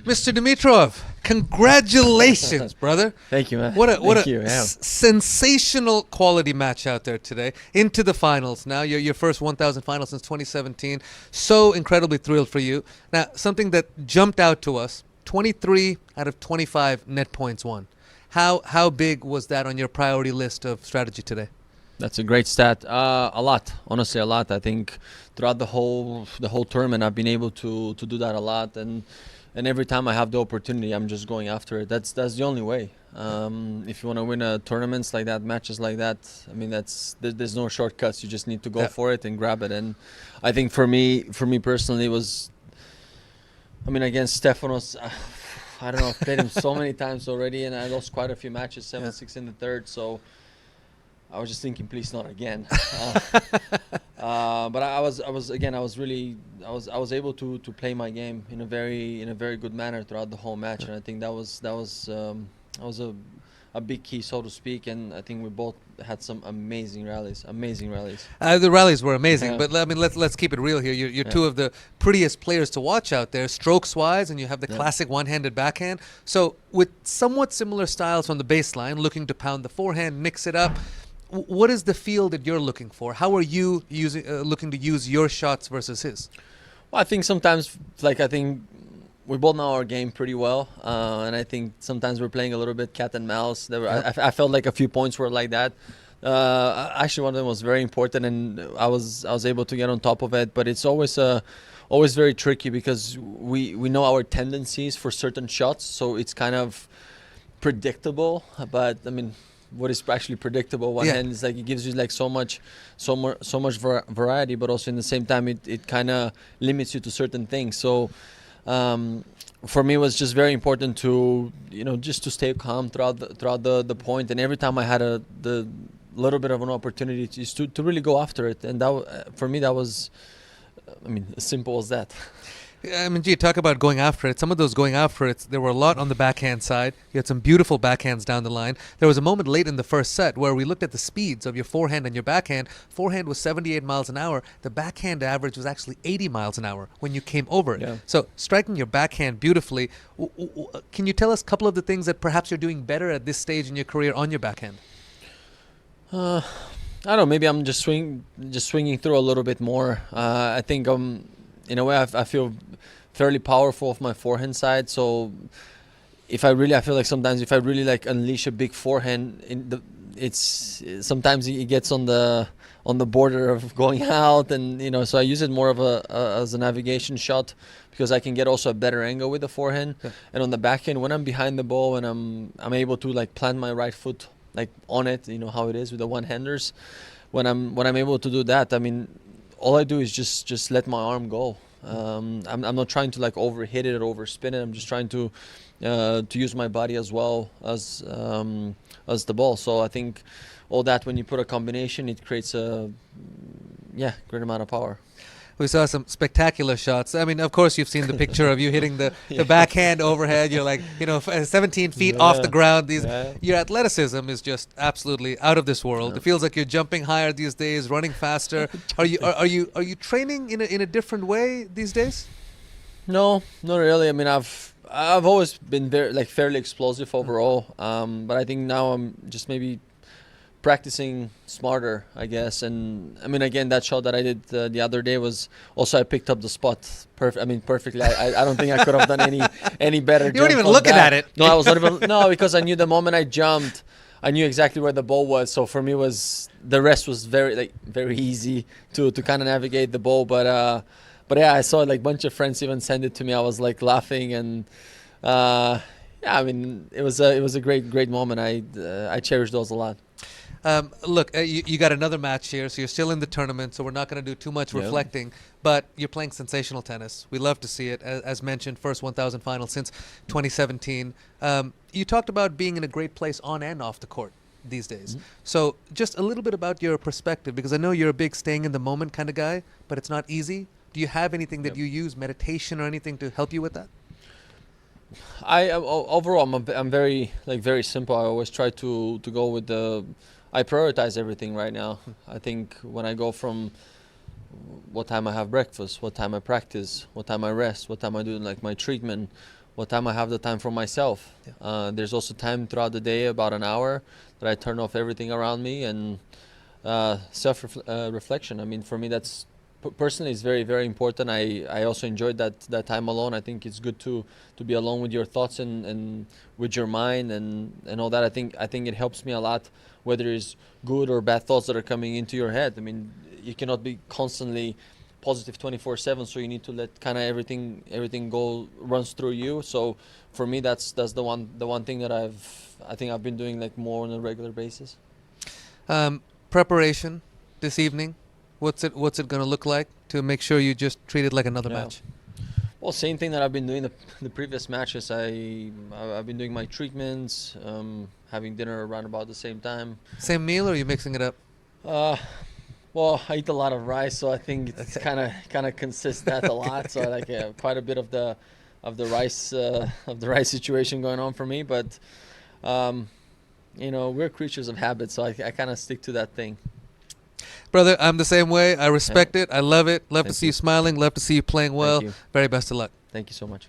Mr. Dimitrov, congratulations, brother. Thank you, man. What a Thank you, yeah. sensational quality match out there today. Into the finals now. Your first 1,000 final since 2017. So incredibly thrilled for you. Now, something that jumped out to us, 23 out of 25 net points won. How big was that on your priority list of strategy today? That's a great stat. A lot, honestly, a lot. I think throughout the whole tournament, I've been able to do that a lot, and every time I have the opportunity, I'm just going after it. That's the only way. If you want to win tournaments like that, matches like that, I mean, there's no shortcuts. You just need to go for it and grab it. And I think for me personally, it was, I mean, against Stefanos, I don't know, I've played him so many times already, and I lost quite a few matches, 7-6 in the third. So I was just thinking, please not again. But I was able to play my game in a very good manner throughout the whole match, and I think that was a big key, so to speak. And I think we both had some amazing rallies. The rallies were amazing, but I mean, let's keep it real here. You're two of the prettiest players to watch out there, strokes wise, and you have the classic one-handed backhand. So with somewhat similar styles on the baseline, looking to pound the forehand, mix it up. What is the feel that you're looking for? How are you looking to use your shots versus his? Well, I think sometimes, I think we both know our game pretty well, and I think sometimes we're playing a little bit cat and mouse. I felt like a few points were like that. Actually, one of them was very important, and I was able to get on top of it. But it's always very tricky because we know our tendencies for certain shots, so it's kind of predictable. But I mean, what is actually predictable? One hand is like it gives you like so much variety, but also in the same time it kind of limits you to certain things. So for me, it was just very important to just to stay calm throughout the point, and every time I had the little bit of an opportunity to really go after it, and that for me that was, I mean, as simple as that. I mean, gee, talk about going after it. Some of those going after it, there were a lot on the backhand side. You had some beautiful backhands down the line. There was a moment late in the first set where we looked at the speeds of your forehand and your backhand. Forehand was 78 miles an hour. The backhand average was actually 80 miles an hour when you came over it. Yeah. So striking your backhand beautifully. Can you tell us a couple of the things that perhaps you're doing better at this stage in your career on your backhand? I don't know. Maybe I'm just swinging through a little bit more. I think in a way, I feel fairly powerful off my forehand side. So I feel like sometimes if I really like unleash a big forehand, sometimes it gets on the border of going out, and so I use it more of as a navigation shot because I can get also a better angle with the forehand. Yeah. And on the backhand, when I'm behind the ball and I'm able to like plant my right foot like on it, how it is with the one-handers. When I'm able to do that, I mean, all I do is just let my arm go. I'm not trying to like overhit it or overspin it. I'm just trying to use my body as well as the ball. So I think all that, when you put a combination, it creates a great amount of power. We saw some spectacular shots. I mean, of course, you've seen the picture of you hitting the backhand overhead. You're like, 17 feet off the ground. Your athleticism is just absolutely out of this world. Yeah. It feels like you're jumping higher these days, running faster. Are you training in a different way these days? No, not really. I mean, I've always been fairly explosive overall. But I think now I'm just maybe practicing smarter, I guess. And I mean, again, that shot that I did the other day was also, I picked up the spot perfectly. I don't think I could have done any better. You weren't even looking at it. No, I was not even. No, because I knew the moment I jumped, I knew exactly where the ball was. So for me, the rest was very easy to kind of navigate the ball. But yeah, I saw like a bunch of friends even send it to me. I was like laughing, and I mean, it was a great moment. I cherish those a lot. Look, you got another match here, so you're still in the tournament, so we're not going to do too much reflecting, but you're playing sensational tennis. We love to see it. As mentioned, first 1,000 final since 2017. You talked about being in a great place on and off the court these days. Mm-hmm. So just a little bit about your perspective, because I know you're a big staying in the moment kind of guy, but it's not easy. Do you have anything that you use, meditation or anything, to help you with that? Overall, I'm very simple. I always try to go with I prioritize everything right now. I think when I go from what time I have breakfast, what time I practice, what time I rest, what time I do like my treatment, what time I have the time for myself. There's also time throughout the day, about an hour, that I turn off everything around me and self-reflection. I mean, for me, that's personally is very, very important. I also enjoyed that time alone. I think it's good to be alone with your thoughts and with your mind and all that. I think it helps me a lot, whether it's good or bad thoughts that are coming into your head. I mean, you cannot be constantly positive 24/7, so you need to let kind of everything go runs through you. So for me, that's the one thing that I think I've been doing like more on a regular basis. Preparation this evening, what's it going to look like to make sure you just treat it like another match? Well, same thing that I've been doing the previous matches. I've been doing my treatments, having dinner around about the same time. Same meal, or are you mixing it up? Well, I eat a lot of rice, so I think it's kind of consists that a lot. So like quite a bit of the rice situation going on for me. But you know, we're creatures of habit, so I kind of stick to that thing. Brother, I'm the same way. I respect it. I love it. Love to Thank see you smiling. Love to see you playing well. Thank you. Very best of luck. Thank you so much.